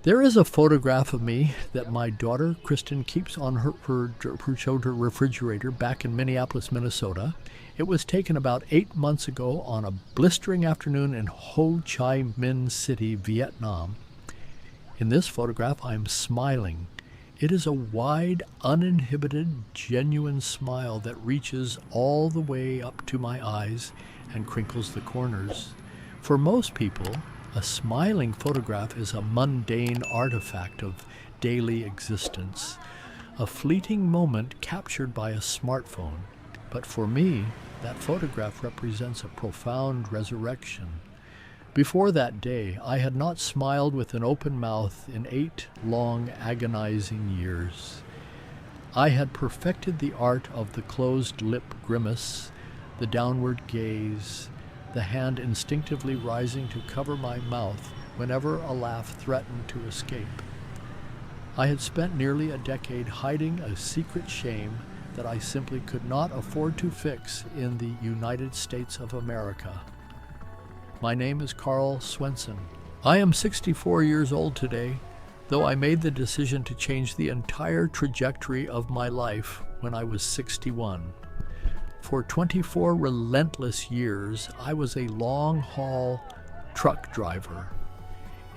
There is a photograph of me that my daughter, Kristen, keeps on her refrigerator back in Minneapolis, Minnesota. It was taken about 8 months ago on a blistering afternoon in Ho Chi Minh City, Vietnam. In this photograph, I am smiling. It is a wide, uninhibited, genuine smile that reaches all the way up to my eyes and crinkles the corners. For most people, a smiling photograph is a mundane artifact of daily existence, a fleeting moment captured by a smartphone. But for me, that photograph represents a profound resurrection. Before that day, I had not smiled with an open mouth in 8 long, agonizing years. I had perfected the art of the closed lip grimace, the downward gaze, the hand instinctively rising to cover my mouth whenever a laugh threatened to escape. I had spent nearly a decade hiding a secret shame that I simply could not afford to fix in the United States of America. My name is Carl Swenson. I am 64 years old today, though I made the decision to change the entire trajectory of my life when I was 61. For 24 relentless years, I was a long-haul truck driver.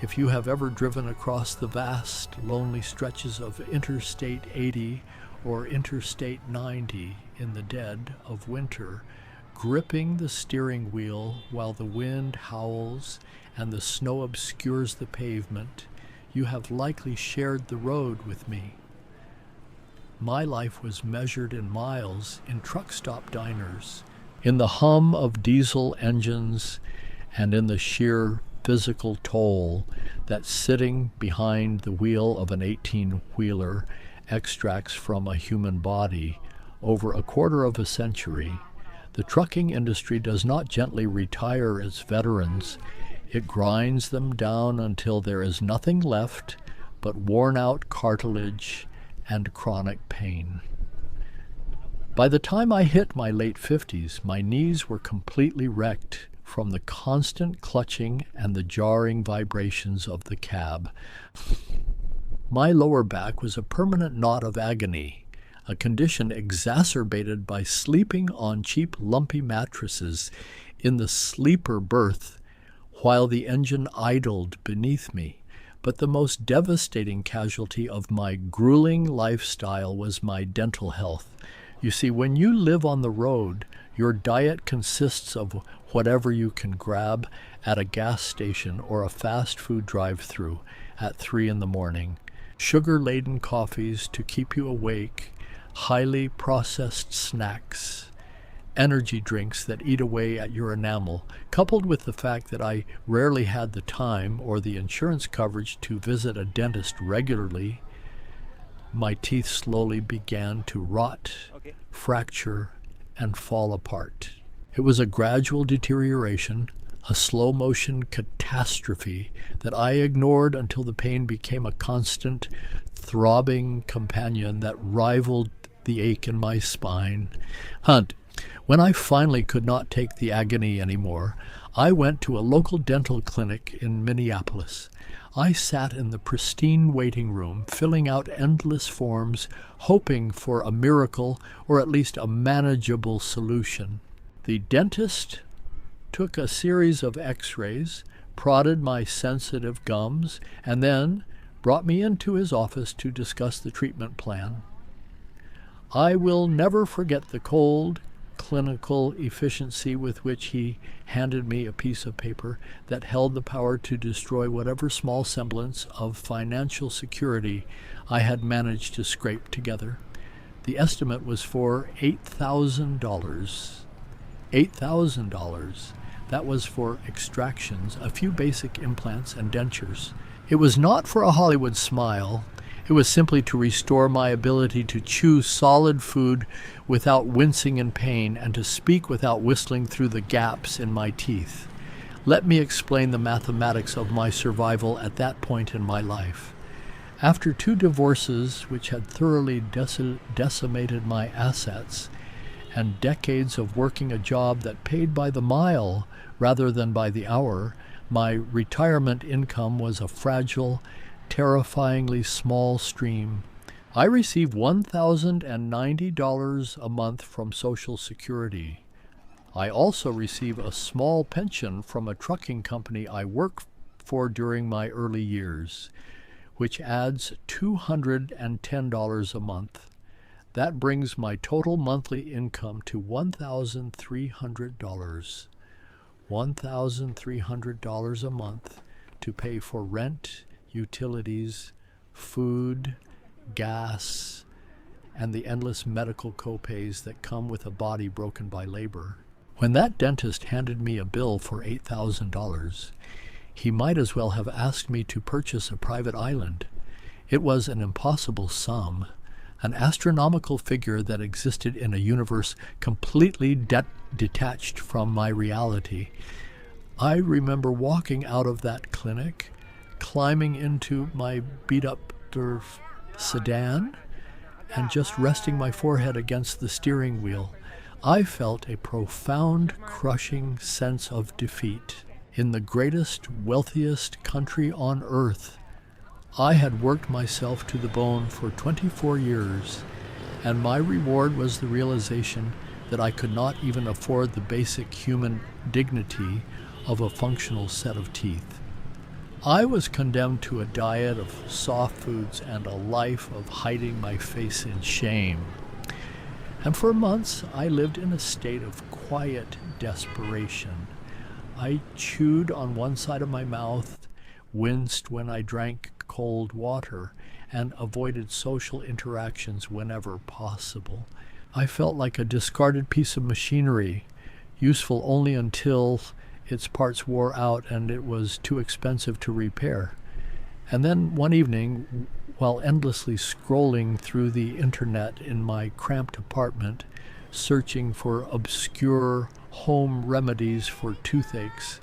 If you have ever driven across the vast, lonely stretches of Interstate 80 or Interstate 90 in the dead of winter, gripping the steering wheel while the wind howls and the snow obscures the pavement, you have likely shared the road with me. My life was measured in miles in truck stop diners, in the hum of diesel engines, and in the sheer physical toll that sitting behind the wheel of an 18-wheeler extracts from a human body over a quarter of a century. The trucking industry does not gently retire its veterans. It grinds them down until there is nothing left but worn-out cartilage and chronic pain. By the time I hit my late 50s, my knees were completely wrecked from the constant clutching and the jarring vibrations of the cab. My lower back was a permanent knot of agony, a condition exacerbated by sleeping on cheap, lumpy mattresses in the sleeper berth while the engine idled beneath me. But the most devastating casualty of my grueling lifestyle was my dental health. You see, when you live on the road, your diet consists of whatever you can grab at a gas station or a fast food drive-thru at 3 a.m. Sugar-laden coffees to keep you awake, highly processed snacks, energy drinks that eat away at your enamel, coupled with the fact that I rarely had the time or the insurance coverage to visit a dentist regularly, my teeth slowly began to rot, fracture, and fall apart. It was a gradual deterioration, a slow-motion catastrophe that I ignored until the pain became a constant, throbbing companion that rivaled the ache in my spine. When I finally could not take the agony anymore, I went to a local dental clinic in Minneapolis. I sat in the pristine waiting room, filling out endless forms, hoping for a miracle or at least a manageable solution. The dentist took a series of x-rays, prodded my sensitive gums, and then brought me into his office to discuss the treatment plan. I will never forget the cold, clinical efficiency with which he handed me a piece of paper that held the power to destroy whatever small semblance of financial security I had managed to scrape together. The estimate was for $8,000. $8,000. That was for extractions, a few basic implants, and dentures. It was not for a Hollywood smile. It was simply to restore my ability to chew solid food without wincing in pain and to speak without whistling through the gaps in my teeth. Let me explain the mathematics of my survival at that point in my life. After 2 divorces which had thoroughly decimated my assets, and decades of working a job that paid by the mile rather than by the hour, my retirement income was a fragile terrifyingly small stream. I receive $1,090 a month from Social Security. I also receive a small pension from a trucking company I worked for during my early years, which adds $210 a month. That brings my total monthly income to $1,300. $1,300 a month to pay for rent, utilities, food, gas, and the endless medical copays that come with a body broken by labor. When that dentist handed me a bill for $8,000, he might as well have asked me to purchase a private island. It was an impossible sum, an astronomical figure that existed in a universe completely detached from my reality. I remember walking out of that clinic, climbing into my beat-up sedan, and just resting my forehead against the steering wheel. I felt a profound, crushing sense of defeat. In the greatest, wealthiest country on earth, I had worked myself to the bone for 24 years, and my reward was the realization that I could not even afford the basic human dignity of a functional set of teeth. I was condemned to a diet of soft foods and a life of hiding my face in shame. And for months, I lived in a state of quiet desperation. I chewed on one side of my mouth, winced when I drank cold water, and avoided social interactions whenever possible. I felt like a discarded piece of machinery, useful only until its parts wore out and it was too expensive to repair. And then one evening, while endlessly scrolling through the internet in my cramped apartment, searching for obscure home remedies for toothaches,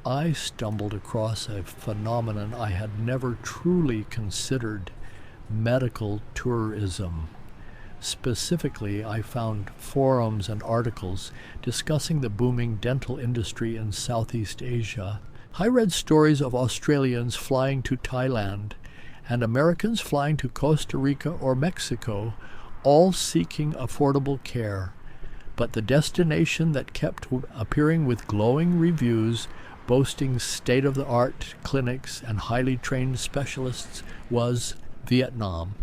I stumbled across a phenomenon I had never truly considered: medical tourism. Specifically, I found forums and articles discussing the booming dental industry in Southeast Asia. I read stories of Australians flying to Thailand and Americans flying to Costa Rica or Mexico, all seeking affordable care. But the destination that kept appearing with glowing reviews, boasting state-of-the-art clinics and highly trained specialists, was Vietnam.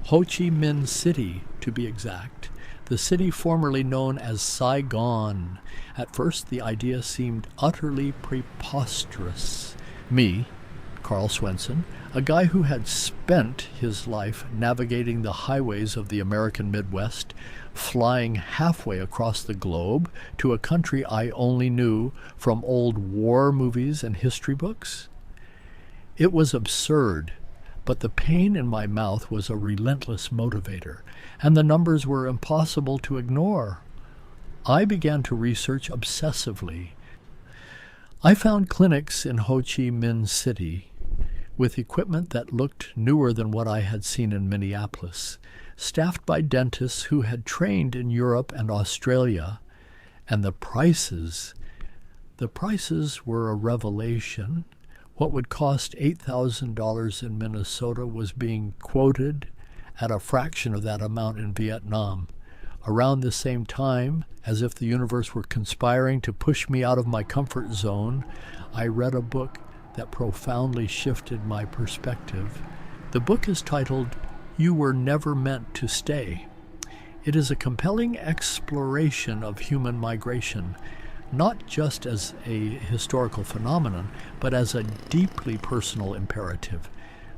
Ho Chi Minh City, to be exact, the city formerly known as Saigon. At first, the idea seemed utterly preposterous. Me, Carl Swenson, a guy who had spent his life navigating the highways of the American Midwest, flying halfway across the globe to a country I only knew from old war movies and history books. It was absurd, but the pain in my mouth was a relentless motivator, and the numbers were impossible to ignore. I began to research obsessively. I found clinics in Ho Chi Minh City with equipment that looked newer than what I had seen in Minneapolis, staffed by dentists who had trained in Europe and Australia, and the prices were a revelation. What would cost $8,000 in Minnesota was being quoted at a fraction of that amount in Vietnam. Around the same time, as if the universe were conspiring to push me out of my comfort zone, I read a book that profoundly shifted my perspective. The book is titled "You Were Never Meant to Stay." It is a compelling exploration of human migration, not just as a historical phenomenon, but as a deeply personal imperative.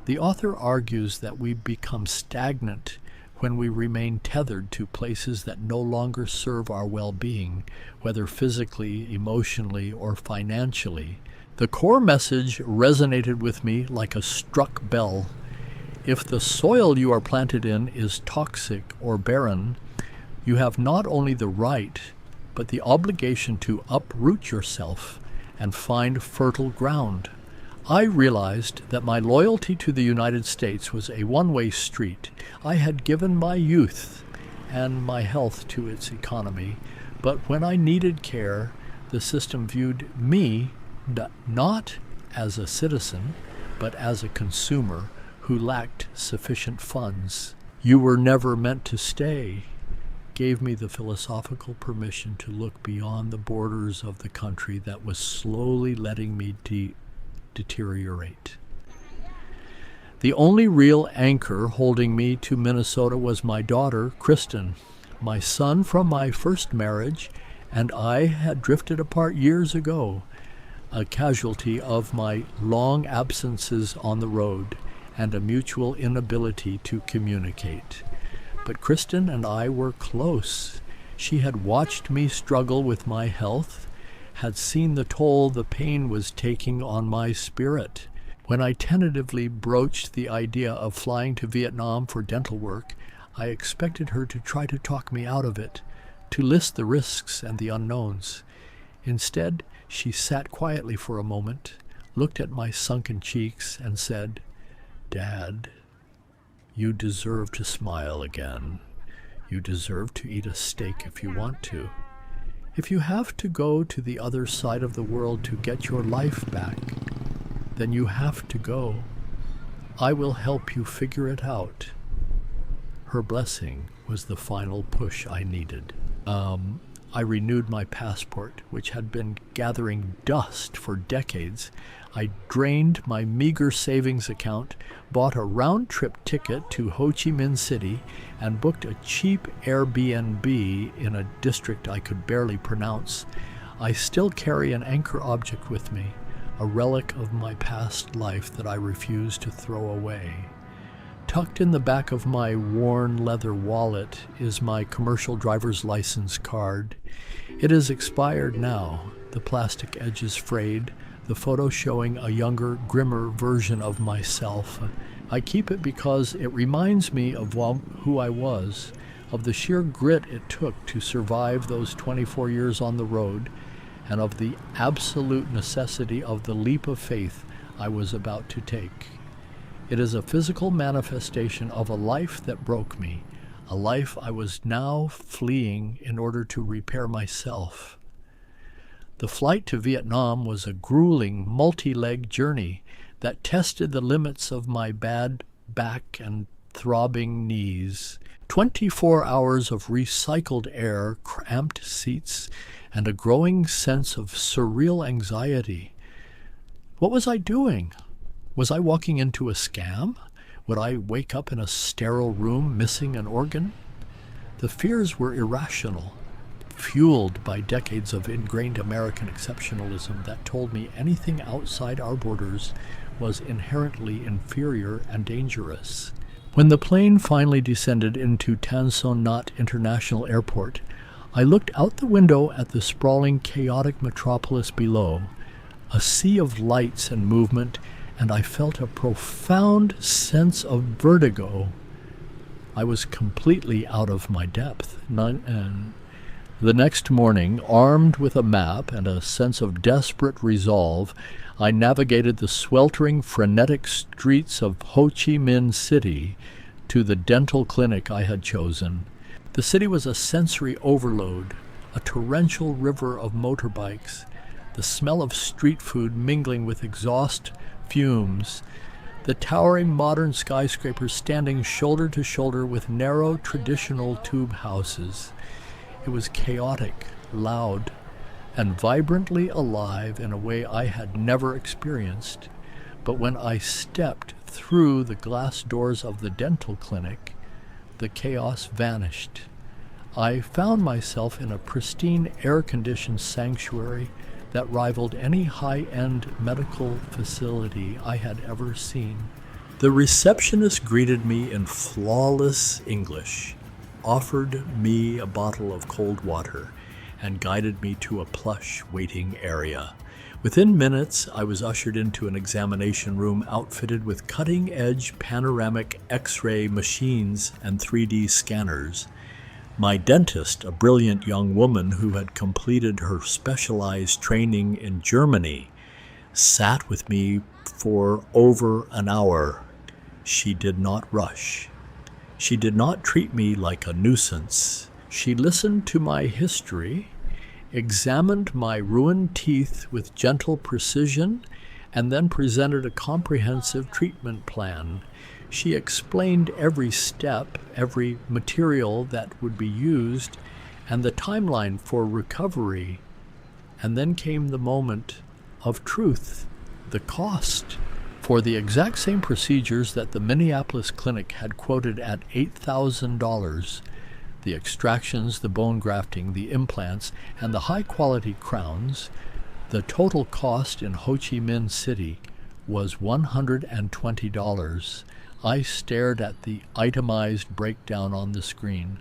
The author argues that we become stagnant when we remain tethered to places that no longer serve our well-being, whether physically, emotionally, or financially. The core message resonated with me like a struck bell. If the soil you are planted in is toxic or barren, you have not only the right, but the obligation to uproot yourself and find fertile ground. I realized that my loyalty to the United States was a one-way street. I had given my youth and my health to its economy, but when I needed care, the system viewed me not as a citizen, but as a consumer who lacked sufficient funds. You were never meant to stay gave me the philosophical permission to look beyond the borders of the country that was slowly letting me deteriorate. The only real anchor holding me to Minnesota was my daughter, Kristen. My son from my first marriage and I had drifted apart years ago, a casualty of my long absences on the road and a mutual inability to communicate. But Kristen and I were close. She had watched me struggle with my health, had seen the toll the pain was taking on my spirit. When I tentatively broached the idea of flying to Vietnam for dental work, I expected her to try to talk me out of it, to list the risks and the unknowns. Instead, she sat quietly for a moment, looked at my sunken cheeks, and said, "Dad, you deserve to smile again. You deserve to eat a steak if you want to. If you have to go to the other side of the world to get your life back, then you have to go. I will help you figure it out." Her blessing was the final push I needed. I renewed my passport, which had been gathering dust for decades. I drained my meager savings account, bought a round-trip ticket to Ho Chi Minh City, and booked a cheap Airbnb in a district I could barely pronounce. I still carry an anchor object with me, a relic of my past life that I refuse to throw away. Tucked in the back of my worn leather wallet is my commercial driver's license card. It is expired now, the plastic edges frayed, the photo showing a younger, grimmer version of myself. I keep it because it reminds me of who I was, of the sheer grit it took to survive those 24 years on the road, and of the absolute necessity of the leap of faith I was about to take. It is a physical manifestation of a life that broke me, a life I was now fleeing in order to repair myself. The flight to Vietnam was a grueling, multi-leg journey that tested the limits of my bad back and throbbing knees. 24 hours of recycled air, cramped seats, and a growing sense of surreal anxiety. What was I doing? Was I walking into a scam? Would I wake up in a sterile room missing an organ? The fears were irrational, fueled by decades of ingrained American exceptionalism that told me anything outside our borders was inherently inferior and dangerous. When the plane finally descended into Tan Son Nhat International Airport, I looked out the window at the sprawling, chaotic metropolis below, a sea of lights and movement, and I felt a profound sense of vertigo. I was completely out of my depth. The next morning, armed with a map and a sense of desperate resolve, I navigated the sweltering, frenetic streets of Ho Chi Minh City to the dental clinic I had chosen. The city was a sensory overload, a torrential river of motorbikes, the smell of street food mingling with exhaust fumes, the towering modern skyscrapers standing shoulder to shoulder with narrow traditional tube houses. It was chaotic, loud, and vibrantly alive in a way I had never experienced. But when I stepped through the glass doors of the dental clinic, the chaos vanished. I found myself in a pristine, air-conditioned sanctuary that rivaled any high-end medical facility I had ever seen. The receptionist greeted me in flawless English, offered me a bottle of cold water, and guided me to a plush waiting area. Within minutes, I was ushered into an examination room outfitted with cutting-edge panoramic X-ray machines and 3D scanners. My dentist, a brilliant young woman who had completed her specialized training in Germany, sat with me for over an hour. She did not rush. She did not treat me like a nuisance. She listened to my history, examined my ruined teeth with gentle precision, and then presented a comprehensive treatment plan. She explained every step, every material that would be used, and the timeline for recovery. And then came the moment of truth, the cost. For the exact same procedures that the Minneapolis clinic had quoted at $8,000, the extractions, the bone grafting, the implants, and the high-quality crowns, the total cost in Ho Chi Minh City was $120. I stared at the itemized breakdown on the screen,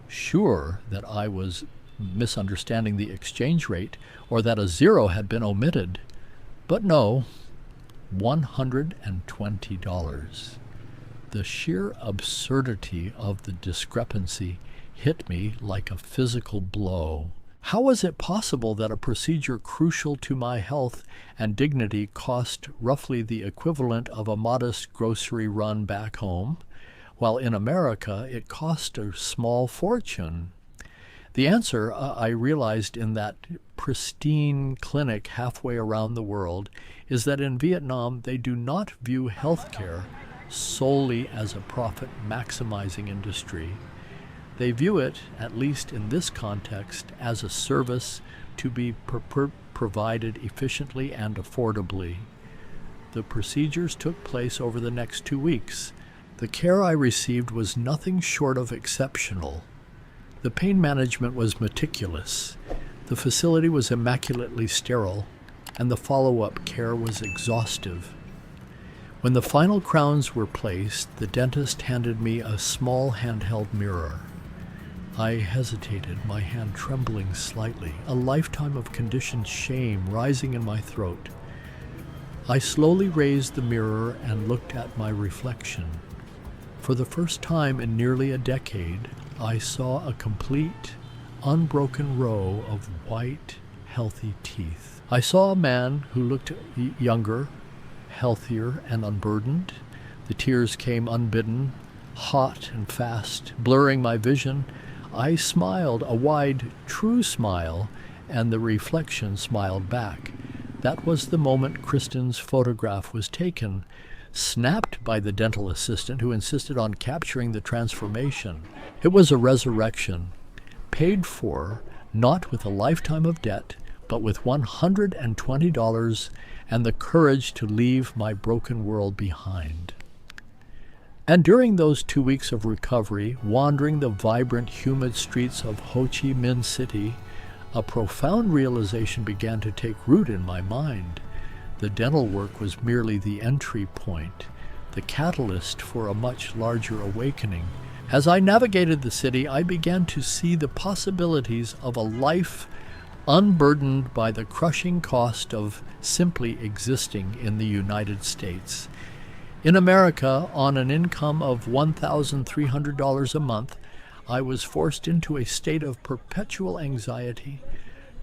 sure that I was misunderstanding the exchange rate or that a zero had been omitted. But no, $120. The sheer absurdity of the discrepancy hit me like a physical blow. How was it possible that a procedure crucial to my health and dignity cost roughly the equivalent of a modest grocery run back home, while in America it cost a small fortune? The answer, I realized in that pristine clinic halfway around the world, is that in Vietnam they do not view healthcare solely as a profit-maximizing industry. They view it, at least in this context, as a service to be provided efficiently and affordably. The procedures took place over the next 2 weeks. The care I received was nothing short of exceptional. The pain management was meticulous. The facility was immaculately sterile, and the follow-up care was exhaustive. When the final crowns were placed, the dentist handed me a small handheld mirror. I hesitated, my hand trembling slightly, a lifetime of conditioned shame rising in my throat. I slowly raised the mirror and looked at my reflection. For the first time in nearly a decade, I saw a complete, unbroken row of white, healthy teeth. I saw a man who looked younger, healthier, and unburdened. The tears came unbidden, hot and fast, blurring my vision. I smiled, a wide, true smile, and the reflection smiled back. That was the moment Kristen's photograph was taken, snapped by the dental assistant who insisted on capturing the transformation. It was a resurrection, paid for not with a lifetime of debt, but with $120 and the courage to leave my broken world behind. And during those 2 weeks of recovery, wandering the vibrant, humid streets of Ho Chi Minh City, a profound realization began to take root in my mind. The dental work was merely the entry point, the catalyst for a much larger awakening. As I navigated the city, I began to see the possibilities of a life unburdened by the crushing cost of simply existing in the United States. In America, on an income of $1,300 a month, I was forced into a state of perpetual anxiety,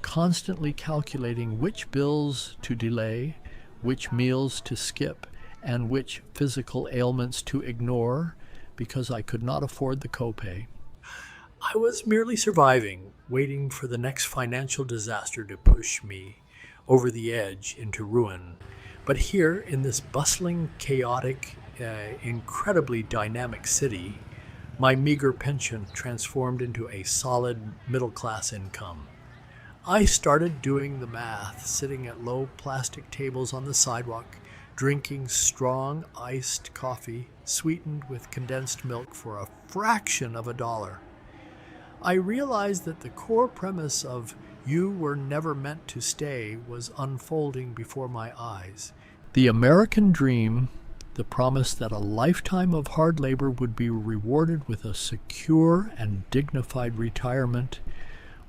constantly calculating which bills to delay, which meals to skip, and which physical ailments to ignore, because I could not afford the copay. I was merely surviving, waiting for the next financial disaster to push me over the edge into ruin. But here, in this bustling, chaotic, incredibly dynamic city, my meager pension transformed into a solid middle-class income. I started doing the math, sitting at low plastic tables on the sidewalk, drinking strong iced coffee, sweetened with condensed milk for a fraction of $1. I realized that the core premise of "you were never meant to stay" was unfolding before my eyes. The American dream, the promise that a lifetime of hard labor would be rewarded with a secure and dignified retirement,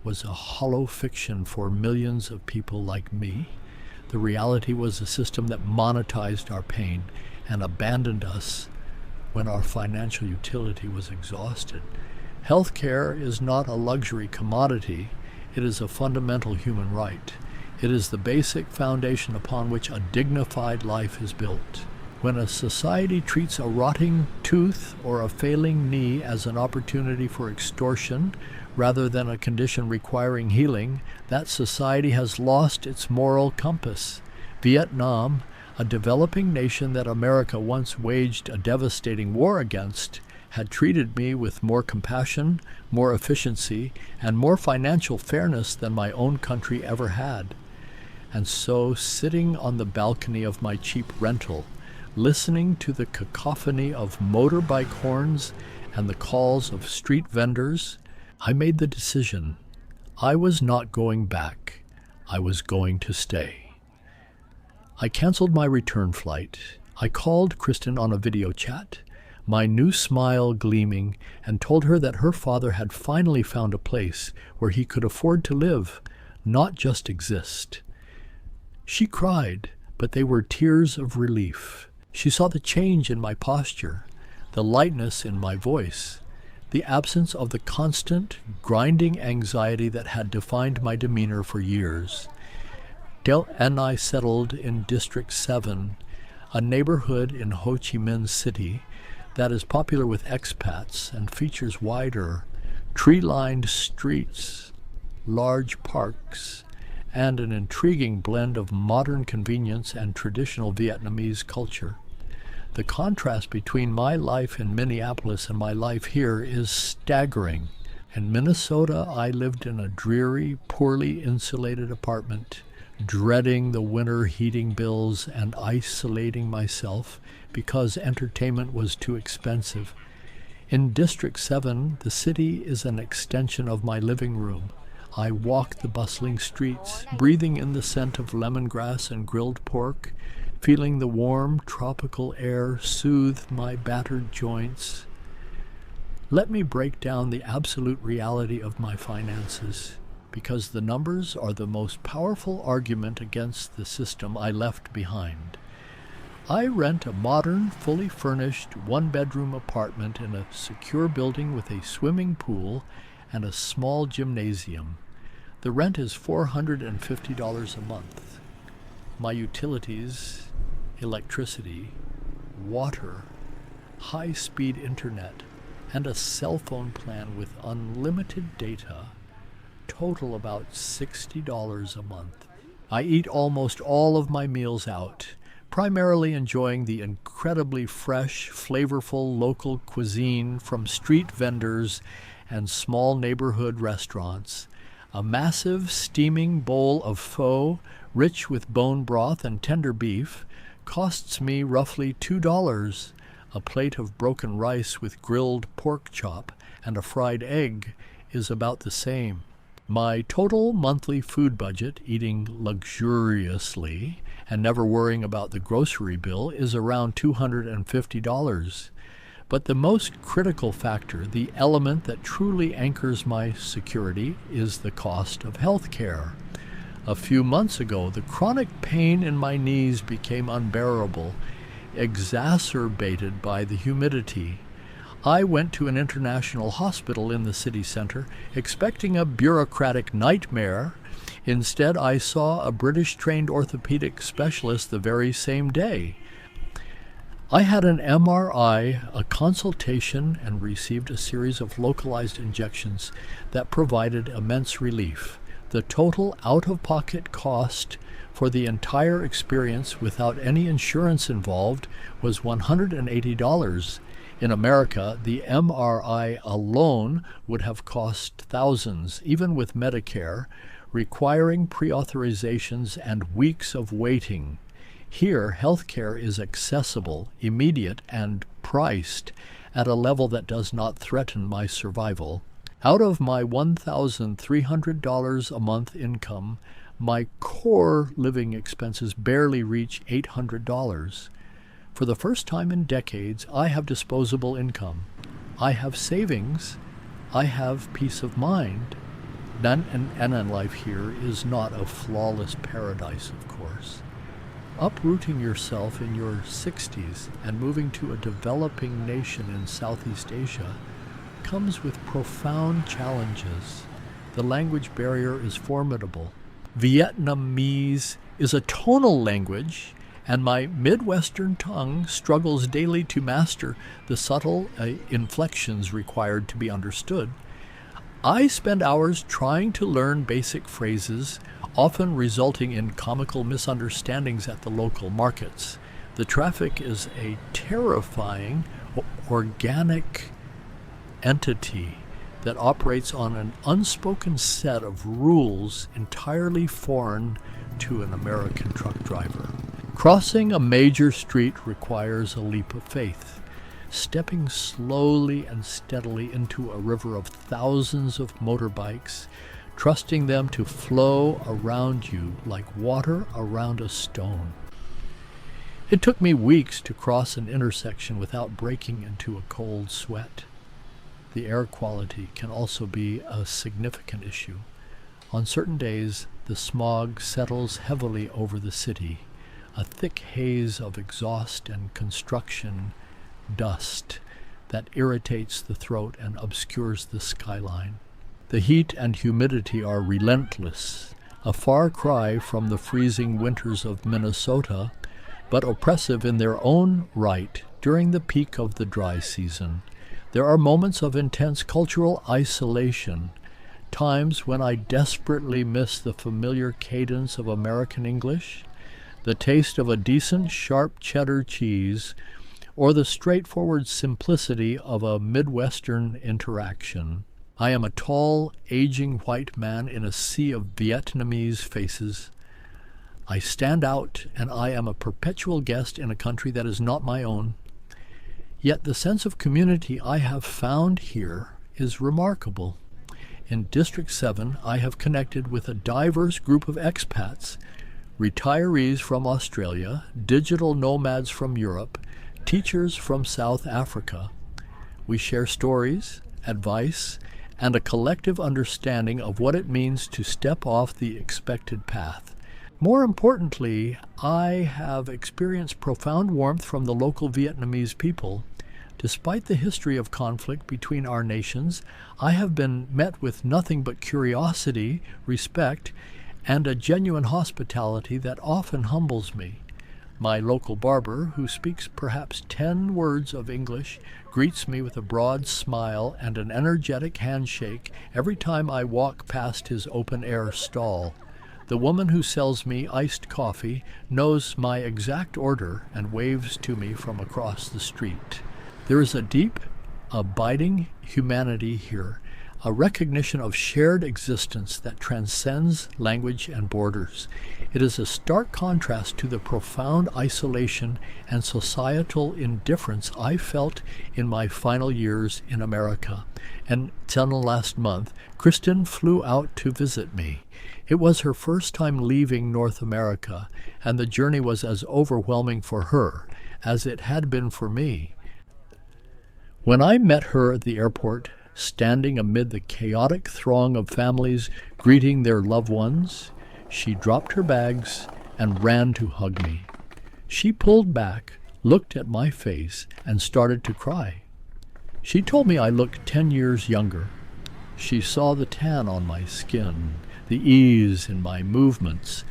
was a hollow fiction for millions of people like me. The reality was a system that monetized our pain and abandoned us when our financial utility was exhausted. Healthcare is not a luxury commodity. It is a fundamental human right. It is the basic foundation upon which a dignified life is built. When a society treats a rotting tooth or a failing knee as an opportunity for extortion rather than a condition requiring healing, that society has lost its moral compass, Vietnam, a developing nation that America once waged a devastating war against, had treated me with more compassion, more efficiency, and more financial fairness than my own country ever had. And so, sitting on the balcony of my cheap rental, listening to the cacophony of motorbike horns and the calls of street vendors, I made the decision. I was not going back. I was going to stay. I canceled my return flight. I called Kristen on a video chat, my new smile gleaming, and told her that her father had finally found a place where he could afford to live, not just exist. She cried, but they were tears of relief. She saw the change in my posture, the lightness in my voice, the absence of the constant, grinding anxiety that had defined my demeanor for years. Del and I settled in District 7, a neighborhood in Ho Chi Minh City that is popular with expats and features wider, tree-lined streets, large parks, and an intriguing blend of modern convenience and traditional Vietnamese culture. The contrast between my life in Minneapolis and my life here is staggering. In Minnesota, I lived in a dreary, poorly insulated apartment, dreading the winter heating bills and isolating myself because entertainment was too expensive. In District 7, the city is an extension of my living room. I walk the bustling streets, breathing in the scent of lemongrass and grilled pork, feeling the warm, tropical air soothe my battered joints. Let me break down the absolute reality of my finances, because the numbers are the most powerful argument against the system I left behind. I rent a modern, fully furnished, one-bedroom apartment in a secure building with a swimming pool and a small gymnasium. The rent is $450 a month. My utilities, electricity, water, high-speed internet, and a cell phone plan with unlimited data total about $60 a month. I eat almost all of my meals out, primarily enjoying the incredibly fresh, flavorful local cuisine from street vendors and small neighborhood restaurants. A massive steaming bowl of pho, rich with bone broth and tender beef, costs me roughly $2. A plate of broken rice with grilled pork chop and a fried egg is about the same. My total monthly food budget, eating luxuriously and never worrying about the grocery bill, is around $250. But the most critical factor, the element that truly anchors my security, is the cost of health care. A few months ago, the chronic pain in my knees became unbearable, exacerbated by the humidity. I went to an international hospital in the city center, expecting a bureaucratic nightmare. Instead, I saw a British-trained orthopedic specialist the very same day. I had an MRI, a consultation, and received a series of localized injections that provided immense relief. The total out-of-pocket cost for the entire experience without any insurance involved was $180. In America, the MRI alone would have cost thousands, even with Medicare, requiring pre-authorizations and weeks of waiting. Here, healthcare is accessible, immediate, and priced at a level that does not threaten my survival. Out of my $1,300 a month income, my core living expenses barely reach $800. For the first time in decades, I have disposable income. I have savings. I have peace of mind. And life here is not a flawless paradise, of course. Uprooting yourself in your 60s and moving to a developing nation in Southeast Asia comes with profound challenges. The language barrier is formidable. Vietnamese is a tonal language, and my Midwestern tongue struggles daily to master the subtle inflections required to be understood. I spend hours trying to learn basic phrases, often resulting in comical misunderstandings at the local markets. The traffic is a terrifying, organic entity that operates on an unspoken set of rules entirely foreign to an American truck driver. Crossing a major street requires a leap of faith. Stepping slowly and steadily into a river of thousands of motorbikes, trusting them to flow around you like water around a stone. It took me weeks to cross an intersection without breaking into a cold sweat. The air quality can also be a significant issue. On certain days, the smog settles heavily over the city, a thick haze of exhaust and construction dust that irritates the throat and obscures the skyline. The heat and humidity are relentless, a far cry from the freezing winters of Minnesota, but oppressive in their own right during the peak of the dry season. There are moments of intense cultural isolation, times when I desperately miss the familiar cadence of American English, the taste of a decent sharp cheddar cheese, or the straightforward simplicity of a Midwestern interaction. I am a tall, aging white man in a sea of Vietnamese faces. I stand out, and I am a perpetual guest in a country that is not my own. Yet the sense of community I have found here is remarkable. In District 7, I have connected with a diverse group of expats, retirees from Australia, digital nomads from Europe, teachers from South Africa. We share stories, advice, and a collective understanding of what it means to step off the expected path. More importantly, I have experienced profound warmth from the local Vietnamese people. Despite the history of conflict between our nations, I have been met with nothing but curiosity, respect, and a genuine hospitality that often humbles me. My local barber, who speaks perhaps 10 words of English, greets me with a broad smile and an energetic handshake every time I walk past his open-air stall. The woman who sells me iced coffee knows my exact order and waves to me from across the street. There is a deep, abiding humanity here, a recognition of shared existence that transcends language and borders. It is a stark contrast to the profound isolation and societal indifference I felt in my final years in America. And until last month, Kristen flew out to visit me. It was her first time leaving North America, and the journey was as overwhelming for her as it had been for me. When I met her at the airport, standing amid the chaotic throng of families greeting their loved ones, she dropped her bags and ran to hug me. She pulled back, looked at my face, and started to cry. She told me I looked 10 years younger. She saw the tan on my skin, the ease in my movements,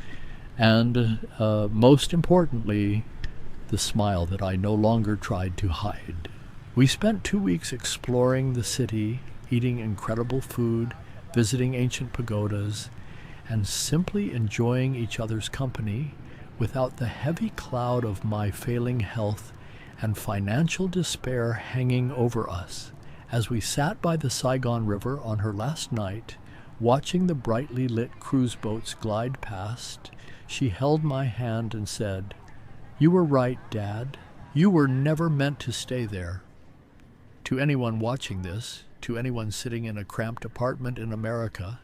and most importantly, the smile that I no longer tried to hide. We spent 2 weeks exploring the city, eating incredible food, visiting ancient pagodas, and simply enjoying each other's company without the heavy cloud of my failing health and financial despair hanging over us. As we sat by the Saigon River on her last night, watching the brightly lit cruise boats glide past, she held my hand and said, "You were right, Dad. You were never meant to stay there." To anyone watching this, to anyone sitting in a cramped apartment in America,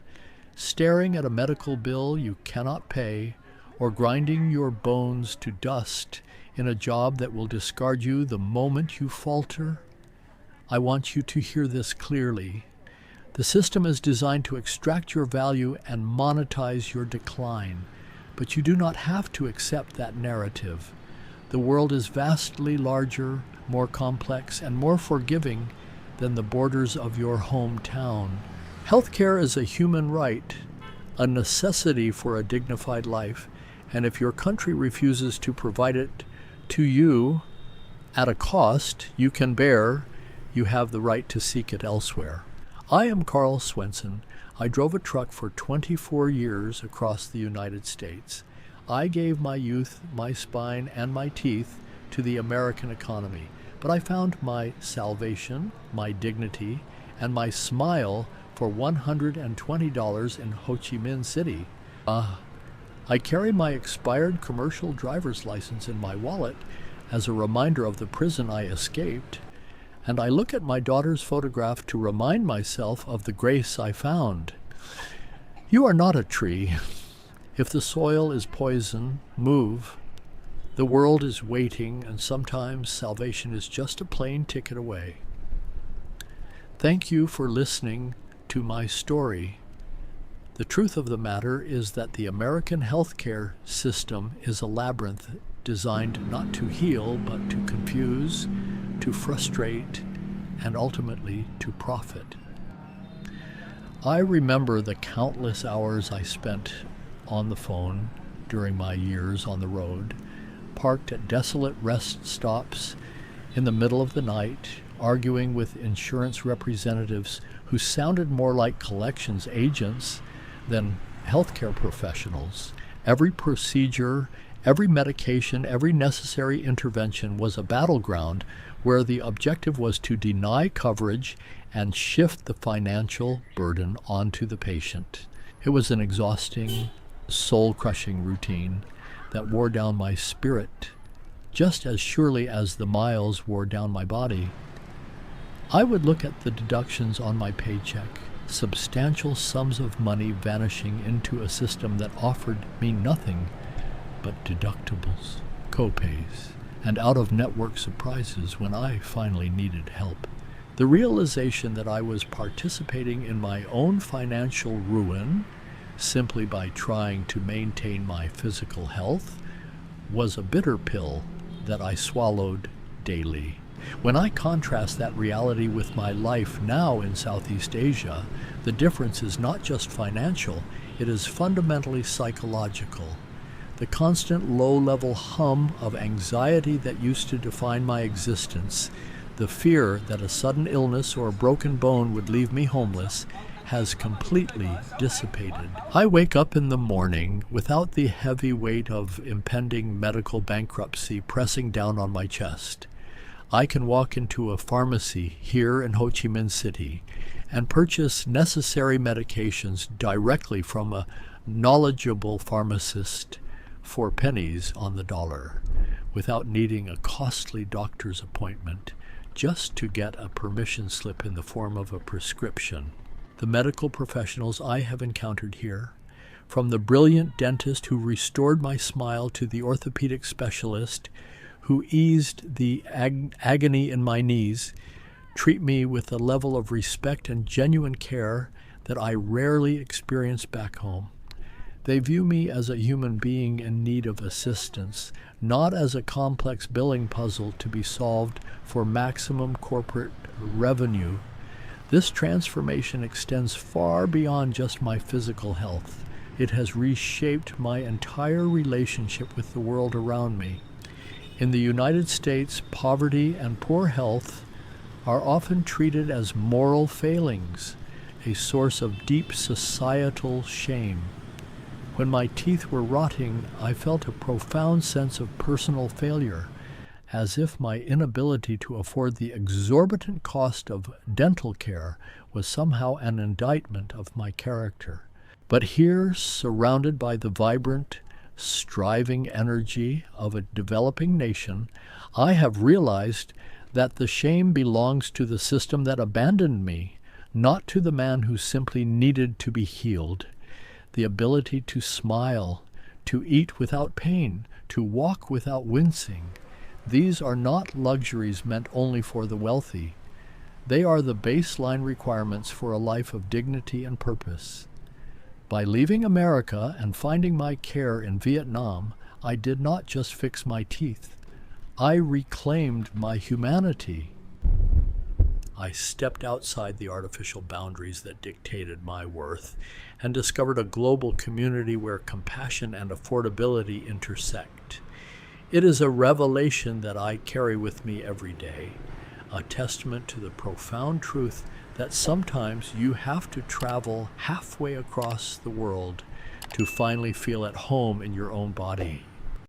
staring at a medical bill you cannot pay, or grinding your bones to dust in a job that will discard you the moment you falter, I want you to hear this clearly. The system is designed to extract your value and monetize your decline, but you do not have to accept that narrative. The world is vastly larger, more complex, and more forgiving than the borders of your hometown. Healthcare is a human right, a necessity for a dignified life, and if your country refuses to provide it to you at a cost you can bear, you have the right to seek it elsewhere. I am Carl Swenson. I drove a truck for 24 years across the United States. I gave my youth, my spine, and my teeth to the American economy, but I found my salvation, my dignity, and my smile for $120 in Ho Chi Minh City. I carry my expired commercial driver's license in my wallet as a reminder of the prison I escaped, and I look at my daughter's photograph to remind myself of the grace I found. You are not a tree. If the soil is poison, move. The world is waiting, and sometimes salvation is just a plane ticket away. Thank you for listening to my story. The truth of the matter is that the American healthcare system is a labyrinth designed not to heal, but to confuse, to frustrate, and ultimately to profit. I remember the countless hours I spent on the phone during my years on the road, parked at desolate rest stops in the middle of the night, arguing with insurance representatives who sounded more like collections agents than healthcare professionals. Every procedure, every medication, every necessary intervention was a battleground where the objective was to deny coverage and shift the financial burden onto the patient. It was an exhausting, soul-crushing routine that wore down my spirit just as surely as the miles wore down my body. I would look at the deductions on my paycheck, substantial sums of money vanishing into a system that offered me nothing but deductibles, co-pays, and out-of-network surprises when I finally needed help. The realization that I was participating in my own financial ruin simply by trying to maintain my physical health was a bitter pill that I swallowed daily. When I contrast that reality with my life now in Southeast Asia, the difference is not just financial, it is fundamentally psychological. The constant low-level hum of anxiety that used to define my existence, the fear that a sudden illness or a broken bone would leave me homeless, has completely dissipated. I wake up in the morning without the heavy weight of impending medical bankruptcy pressing down on my chest. I can walk into a pharmacy here in Ho Chi Minh City and purchase necessary medications directly from a knowledgeable pharmacist for pennies on the dollar, without needing a costly doctor's appointment just to get a permission slip in the form of a prescription. The medical professionals I have encountered here, from the brilliant dentist who restored my smile to the orthopedic specialist who eased the agony in my knees, treat me with a level of respect and genuine care that I rarely experience back home. They view me as a human being in need of assistance, not as a complex billing puzzle to be solved for maximum corporate revenue. This transformation extends far beyond just my physical health. It has reshaped my entire relationship with the world around me. In the United States, poverty and poor health are often treated as moral failings, a source of deep societal shame. When my teeth were rotting, I felt a profound sense of personal failure, as if my inability to afford the exorbitant cost of dental care was somehow an indictment of my character. But here, surrounded by the vibrant, striving energy of a developing nation, I have realized that the shame belongs to the system that abandoned me, not to the man who simply needed to be healed. The ability to smile, to eat without pain, to walk without wincing, these are not luxuries meant only for the wealthy. They are the baseline requirements for a life of dignity and purpose. By leaving America and finding my care in Vietnam, I did not just fix my teeth. I reclaimed my humanity. I stepped outside the artificial boundaries that dictated my worth and discovered a global community where compassion and affordability intersect. It is a revelation that I carry with me every day. a testament to the profound truth that sometimes you have to travel halfway across the world to finally feel at home in your own body.